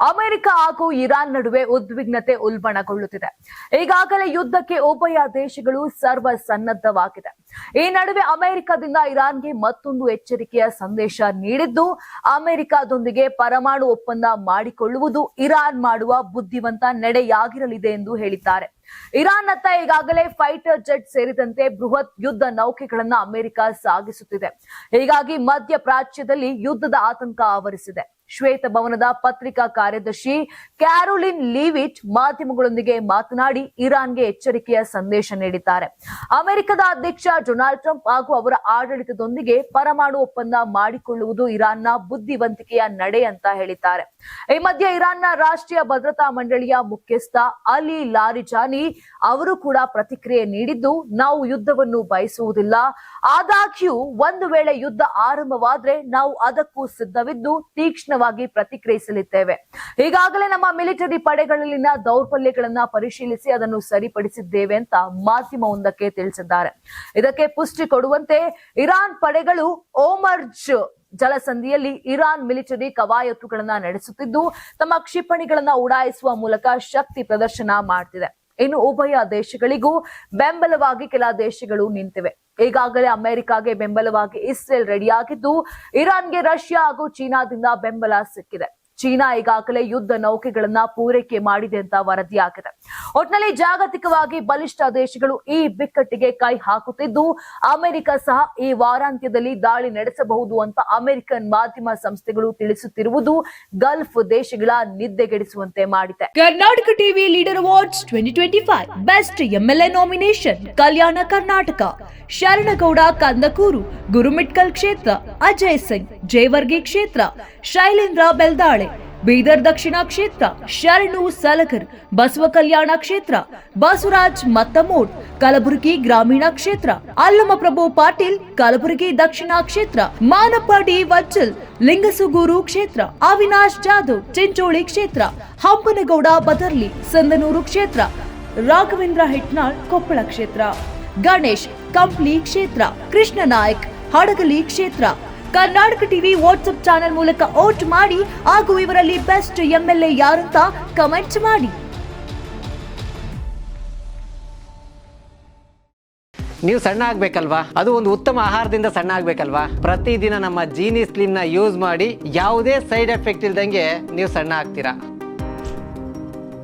America ಹಾಗೂ Iran ನಡುವೆ ಉದ್ವಿಗ್ನತೆ ಉಲ್ಬಣಗೊಳ್ಳುತ್ತಿದೆ. ಈಗಾಗಲೇ ಯುದ್ಧಕ್ಕೆ ಉಭಯ ದೇಶಗಳು ಸರ್ವ ಸನ್ನದ್ಧವಾಗಿದೆ. ಈ ನಡುವೆ ಅಮೆರಿಕದಿಂದ ಇರಾನ್ಗೆ ಮತ್ತೊಂದು ಎಚ್ಚರಿಕೆಯ ಸಂದೇಶ ನೀಡಿದ್ದು, ಅಮೆರಿಕದೊಂದಿಗೆ ಪರಮಾಣು ಒಪ್ಪಂದ ಮಾಡಿಕೊಳ್ಳುವುದು ಇರಾನ್ ಮಾಡುವ ಬುದ್ಧಿವಂತ ನಡೆಯಾಗಿರಲಿದೆ ಎಂದು ಹೇಳಿದ್ದಾರೆ. ಇರಾನ್ ಅತ್ತ ಈಗಾಗಲೇ ಫೈಟರ್ ಜೆಟ್ ಸೇರಿದಂತೆ ಬೃಹತ್ ಯುದ್ಧ ನೌಕೆಗಳನ್ನ ಅಮೆರಿಕ ಸಾಗಿಸುತ್ತಿದೆ. ಹೀಗಾಗಿ ಮಧ್ಯಪ್ರಾಚ್ಯದಲ್ಲಿ ಯುದ್ಧದ ಆತಂಕ ಆವರಿಸಿದೆ. ಶ್ವೇತಭವನದ ಪತ್ರಿಕಾ ಕಾರ್ಯದರ್ಶಿ ಕ್ಯಾರೋಲಿನ್ ಲೀವಿಟ್ ಮಾಧ್ಯಮಗಳೊಂದಿಗೆ ಮಾತನಾಡಿ ಇರಾನ್ಗೆ ಎಚ್ಚರಿಕೆಯ ಸಂದೇಶ ನೀಡಿದ್ದಾರೆ. ಅಮೆರಿಕದ ಅಧ್ಯಕ್ಷ ಡೊನಾಲ್ಡ್ ಟ್ರಂಪ್ ಹಾಗೂ ಅವರ ಆಡಳಿತದೊಂದಿಗೆ ಪರಮಾಣು ಒಪ್ಪಂದ ಮಾಡಿಕೊಳ್ಳುವುದು ಇರಾನ್ನ ಬುದ್ಧಿವಂತಿಕೆಯ ನಡೆ ಅಂತ ಹೇಳಿದ್ದಾರೆ. ಈ ಮಧ್ಯೆ ಇರಾನ್ನ ರಾಷ್ಟ್ರೀಯ ಭದ್ರತಾ ಮಂಡಳಿಯ ಮುಖ್ಯಸ್ಥ ಅಲಿ ಲಾರಿಜಾನಿ ಅವರು ಕೂಡ ಪ್ರತಿಕ್ರಿಯೆ ನೀಡಿದ್ದು, ನಾವು ಯುದ್ಧವನ್ನು ಬಯಸುವುದಿಲ್ಲ. ಆದಾಗ್ಯೂ ಒಂದು ವೇಳೆ ಯುದ್ಧ ಆರಂಭವಾದ್ರೆ ನಾವು ಅದಕ್ಕೂ ಸಿದ್ಧವಿದ್ದು ತೀಕ್ಷ್ಣವಾಗಿ ಪ್ರತಿಕ್ರಿಯಿಸಲಿದ್ದೇವೆ. ಈಗಾಗಲೇ ನಮ್ಮ ಮಿಲಿಟರಿ ಪಡೆಗಳಲ್ಲಿನ ದೌರ್ಬಲ್ಯಗಳನ್ನ ಪರಿಶೀಲಿಸಿ ಅದನ್ನು ಸರಿಪಡಿಸಿದ್ದೇವೆ ಅಂತ ಮಾಧ್ಯಮವೊಂದಕ್ಕೆ ತಿಳಿಸಿದ್ದಾರೆ. ಇದಕ್ಕೆ ಪುಷ್ಟಿ ಕೊಡುವಂತೆ ಇರಾನ್ ಪಡೆಗಳು ಓಮರ್ಜ್ ಜಲಸಂಧಿಯಲ್ಲಿ ಇರಾನ್ ಮಿಲಿಟರಿ ಕವಾಯತುಗಳನ್ನ ನಡೆಸುತ್ತಿದ್ದು, ತಮ್ಮ ಕ್ಷಿಪಣಿಗಳನ್ನ ಉಡಾಯಿಸುವ ಮೂಲಕ ಶಕ್ತಿ ಪ್ರದರ್ಶನ ಮಾಡ್ತಿದೆ. ಇನ್ನು ಉಭಯ ದೇಶಗಳಿಗೂ ಬೆಂಬಲವಾಗಿ ಕೆಲ ದೇಶಗಳು ನಿಂತಿವೆ. ಈಗಾಗಲೇ ಅಮೆರಿಕಾಗೆ ಬೆಂಬಲವಾಗಿ ಇಸ್ರೇಲ್ ರೆಡಿಯಾಗಿದ್ದು, ಇರಾನ್ಗೆ ರಷ್ಯಾ ಹಾಗೂ ಚೀನಾದಿಂದ ಬೆಂಬಲ ಸಿಕ್ಕಿದೆ. ಚೀನಾ ಈಗಾಗಲೇ ಯುದ್ಧ ನೌಕೆಗಳನ್ನ ಪೂರೈಕೆ ಮಾಡಿದೆ ಅಂತ ವರದಿಯಾಗಿದೆ. ಒಟ್ನಲ್ಲಿ ಜಾಗತಿಕವಾಗಿ ಬಲಿಷ್ಠ ದೇಶಗಳು ಈ ಬಿಕ್ಕಟ್ಟಿಗೆ ಕೈ ಹಾಕುತ್ತಿದ್ದು, ಅಮೆರಿಕ ಸಹ ಈ ವಾರಾಂತ್ಯದಲ್ಲಿ ದಾಳಿ ನಡೆಸಬಹುದು ಅಂತ ಅಮೆರಿಕನ್ ಮಾಧ್ಯಮ ಸಂಸ್ಥೆಗಳು ತಿಳಿಸುತ್ತಿರುವುದು ಗಲ್ಫ್ ದೇಶಗಳ ನಿದ್ದೆಗೆಡಿಸುವಂತೆ ಮಾಡಿದೆ. Karnataka TV leader awards 2025 best MLA nomination Kalyana Karnataka, Sharanagouda Kandakur, Gurmitkal ಕ್ಷೇತ್ರ, ಅಜಯ್ ಸಿಂಗ್, ಜೇವರ್ಗಿ ಕ್ಷೇತ್ರ, ಶೈಲೇಂದ್ರ ಬೆಲ್ದಾಳೆ, ಬೀದರ್ ದಕ್ಷಿಣ ಕ್ಷೇತ್ರ, ಶರಣು ಸಲಗರ್, ಬಸವ ಕಲ್ಯಾಣ ಕ್ಷೇತ್ರ, ಬಸವರಾಜ್ ಮತ್ತಮೋಡ್, ಕಲಬುರಗಿ ಗ್ರಾಮೀಣ ಕ್ಷೇತ್ರ, ಅಲ್ಲಮಪ್ರಭು ಪಾಟೀಲ್, ಕಲಬುರಗಿ ದಕ್ಷಿಣ ಕ್ಷೇತ್ರ, ಮಾನಪ್ಪ ಡಿ ವಜ್ಜಲ್, ಲಿಂಗಸುಗೂರು ಕ್ಷೇತ್ರ, ಅವಿನಾಶ್ ಜಾಧವ್, ಚಿಂಚೋಳಿ ಕ್ಷೇತ್ರ, ಹಂಪನಗೌಡ ಬದರ್ಲಿ, ಸಂದನೂರು ಕ್ಷೇತ್ರ, ರಾಘವೇಂದ್ರ ಹಿಟ್ನಾಳ್, ಕೊಪ್ಪಳ ಕ್ಷೇತ್ರ, ಗಣೇಶ್ ಕಂಪ್ಲಿ ಕ್ಷೇತ್ರ, ಕೃಷ್ಣ ನಾಯಕ್, ಹಡಗಲಿ ಕ್ಷೇತ್ರ. ಕರ್ನಾಟಕ ಟಿವಿ ವಾಟ್ಸ್ಆಪ್ ಚಾನೆಲ್ ಮೂಲಕ ವೋಟ್ ಮಾಡಿ ಹಾಗೂ ಇವರಲ್ಲಿ ಬೆಸ್ಟ್ ಎಂಎಲ್ಎ ಯಾರಂತ ಕಮೆಂಟ್ ಮಾಡಿ. ನೀವು ಸಣ್ಣ ಆಗ್ಬೇಕಲ್ವಾ? ಅದು ಒಂದು ಉತ್ತಮ ಆಹಾರದಿಂದ ಸಣ್ಣ ಆಗ್ಬೇಕಲ್ವಾ? ಪ್ರತಿದಿನ ನಮ್ಮ ಜೀನಿ ಸ್ಲಿಮ್ ನ ಯೂಸ್ ಮಾಡಿ ಯಾವುದೇ ಸೈಡ್ ಎಫೆಕ್ಟ್ ಇಲ್ದಂಗೆ ನೀವು ಸಣ್ಣ ಆಗ್ತೀರಾ.